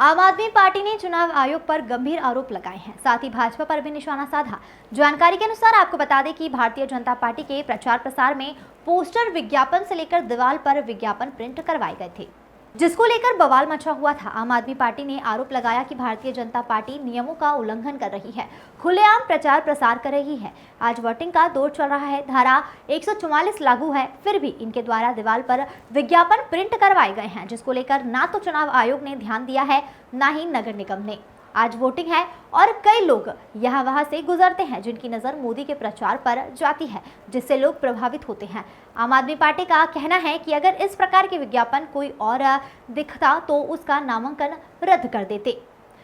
आम आदमी पार्टी ने चुनाव आयोग पर गंभीर आरोप लगाए हैं, साथ ही भाजपा पर भी निशाना साधा। जानकारी के अनुसार आपको बता दें कि भारतीय जनता पार्टी के प्रचार प्रसार में पोस्टर, विज्ञापन से लेकर दीवार पर विज्ञापन प्रिंट करवाए गए थे, जिसको लेकर बवाल मचा हुआ था। आम आदमी पार्टी ने आरोप लगाया कि भारतीय जनता पार्टी नियमों का उल्लंघन कर रही है, खुलेआम प्रचार प्रसार कर रही है। आज वोटिंग का दौर चल रहा है, धारा 144 लागू है, फिर भी इनके द्वारा दीवार पर विज्ञापन प्रिंट करवाए गए हैं, जिसको लेकर ना तो चुनाव आयोग ने ध्यान दिया है, ना ही नगर निगम ने। आज वोटिंग है और कई लोग यहाँ वहाँ से गुजरते हैं, जिनकी नज़र मोदी के प्रचार पर जाती है, जिससे लोग प्रभावित होते हैं। आम आदमी पार्टी का कहना है कि अगर इस प्रकार के विज्ञापन कोई और दिखता तो उसका नामांकन रद्द कर देते,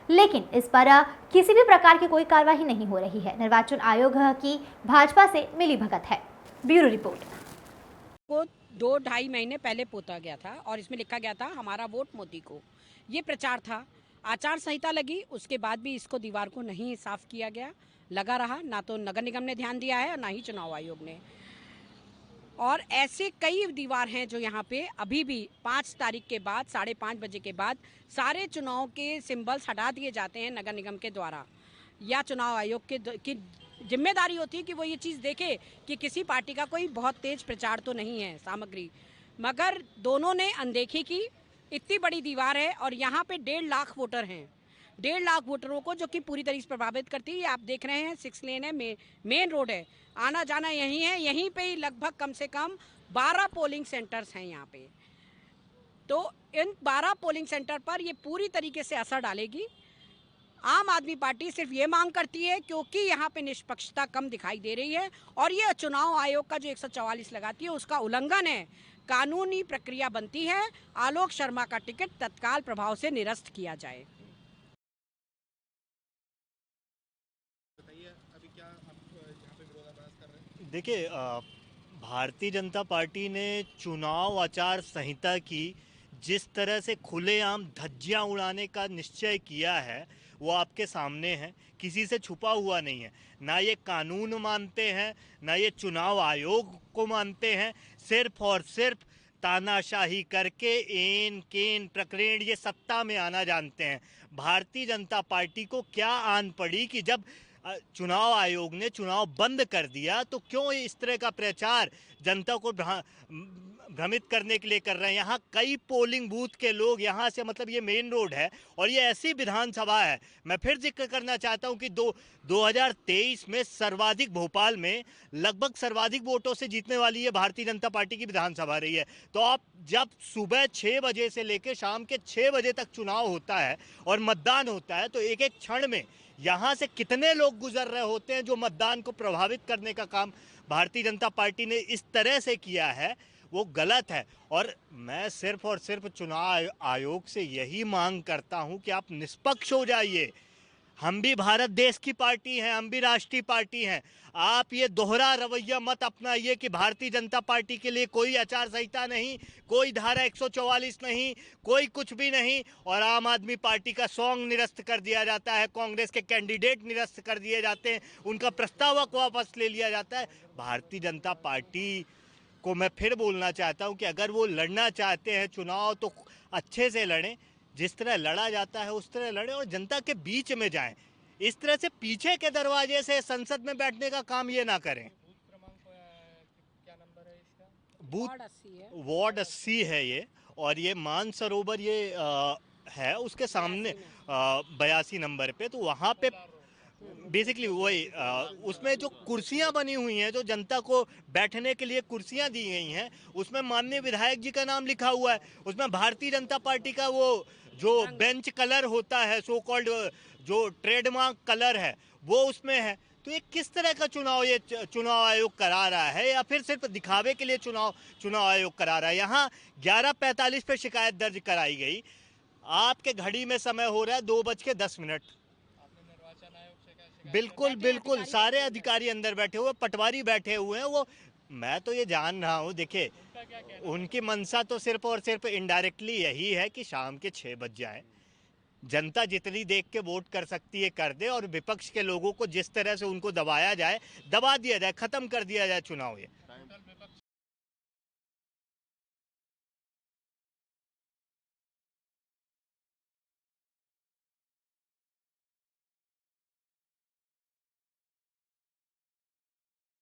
लेकिन इस पर किसी भी प्रकार की कोई कार्रवाई नहीं हो रही है। निर्वाचन आयोग की भाजपा से मिली भगत है। Bureau report. को 2-2.5 महीने पहले पोता गया था और इसमें लिखा गया था हमारा वोट मोदी को। ये प्रचार था। आचार संहिता लगी, उसके बाद भी इसको दीवार को नहीं साफ किया गया, लगा रहा। ना तो नगर निगम ने ध्यान दिया है और ना ही चुनाव आयोग ने। और ऐसे कई दीवार हैं जो यहाँ पे अभी भी 5 तारीख के बाद 5:30 बजे के बाद सारे चुनाव के सिंबल्स हटा दिए जाते हैं नगर निगम के द्वारा, या चुनाव आयोग की जिम्मेदारी होती है कि वो ये चीज़ देखे कि किसी पार्टी का कोई बहुत तेज प्रचार तो नहीं है सामग्री, मगर दोनों ने अनदेखी की। इतनी बड़ी दीवार है और यहाँ पे 1.5 लाख वोटर हैं। 1.5 लाख वोटरों को जो कि पूरी तरीके से प्रभावित करती है। आप देख रहे हैं 6 लेन है, मेन रोड है, आना जाना यहीं है। यहीं पे ही लगभग कम से कम 12 पोलिंग सेंटर्स हैं यहाँ पे। तो इन 12 पोलिंग सेंटर पर ये पूरी तरीके से असर डालेगी। आम आदमी पार्टी सिर्फ ये मांग करती है क्योंकि यहाँ पे निष्पक्षता कम दिखाई दे रही है और ये चुनाव आयोग का जो 144 लगाती है उसका उल्लंघन है। कानूनी प्रक्रिया बनती है, आलोक शर्मा का टिकट तत्काल प्रभाव से निरस्त किया जाए। बताइए, अभी क्या आप यहाँ पे विरोधाभास कर रहे हैं? देखिए, भारतीय जनता पार्टी ने चुनाव आचार संहिता की जिस तरह से खुलेआम धज्जियां उड़ाने का निश्चय किया है वो आपके सामने है, किसी से छुपा हुआ नहीं है। ना ये कानून मानते हैं, ना ये चुनाव आयोग को मानते हैं। सिर्फ और सिर्फ तानाशाही करके एन केन प्रकरण ये सत्ता में आना जानते हैं। भारतीय जनता पार्टी को क्या आन पड़ी कि जब चुनाव आयोग ने चुनाव बंद कर दिया तो क्यों इस तरह का प्रचार जनता को भ्रमित करने के लिए कर रहे हैं। यहाँ कई पोलिंग बूथ के लोग यहाँ से, मतलब ये मेन रोड है और ये ऐसी विधानसभा है। मैं फिर जिक्र करना चाहता हूँ कि 2023 में सर्वाधिक, भोपाल में लगभग सर्वाधिक वोटों से जीतने वाली ये भारतीय जनता पार्टी की विधानसभा रही है। तो आप जब सुबह 6 बजे से लेकर शाम के 6 बजे तक चुनाव होता है और मतदान होता है तो एक एक क्षण में यहाँ से कितने लोग गुजर रहे होते हैं। जो मतदान को प्रभावित करने का काम भारतीय जनता पार्टी ने इस तरह से किया है वो गलत है। और मैं सिर्फ और सिर्फ चुनाव आयोग से यही मांग करता हूं कि आप निष्पक्ष हो जाइए। हम भी भारत देश की पार्टी हैं, हम भी राष्ट्रीय पार्टी हैं। आप ये दोहरा रवैया मत अपनाइए कि भारतीय जनता पार्टी के लिए कोई आचार संहिता नहीं, कोई धारा 144 नहीं, कोई कुछ भी नहीं, और आम आदमी पार्टी का सॉन्ग निरस्त कर दिया जाता है, कांग्रेस के कैंडिडेट निरस्त कर दिए जाते हैं, उनका प्रस्ताव वापस ले लिया जाता है। भारतीय जनता पार्टी को मैं फिर बोलना चाहता हूं कि अगर वो लड़ना चाहते हैं चुनाव तो अच्छे से लड़ें, जिस तरह लड़ा जाता है उस तरह लड़ें और जनता के बीच में जाएं। इस तरह से पीछे के दरवाजे से संसद में बैठने का काम ये ना करें। बूथ क्रमांक क्या नंबर है इसका? बूथ वार्ड 80 है ये, और ये मानसरोवर ये है उसके सामने 82 नंबर पे। तो वहाँ पे बेसिकली वही उसमें जो कुर्सियां बनी हुई हैं, जो जनता को बैठने के लिए कुर्सियां दी गई हैं, उसमें माननीय विधायक जी का नाम लिखा हुआ है। उसमें भारतीय जनता पार्टी का वो जो बेंच कलर होता है, सो कॉल्ड जो ट्रेडमार्क कलर है, वो उसमें है। तो ये किस तरह का चुनाव ये चुनाव आयोग करा रहा है, या फिर सिर्फ दिखावे के लिए चुनाव आयोग करा रहा है। यहाँ 11:45 पे शिकायत दर्ज कराई गई, आपके घड़ी में समय हो रहा है 2:10। बिल्कुल बिल्कुल, सारे अधिकारी अंदर बैठे हुए, पटवारी बैठे हुए हैं। वो मैं तो ये जान रहा हूँ, देखिए उनकी मंशा तो सिर्फ और सिर्फ इनडायरेक्टली यही है कि शाम के 6 बज जाए, जनता जितनी देख के वोट कर सकती है कर दे, और विपक्ष के लोगों को जिस तरह से उनको दबा दिया जाए, खत्म कर दिया जाए चुनाव ये।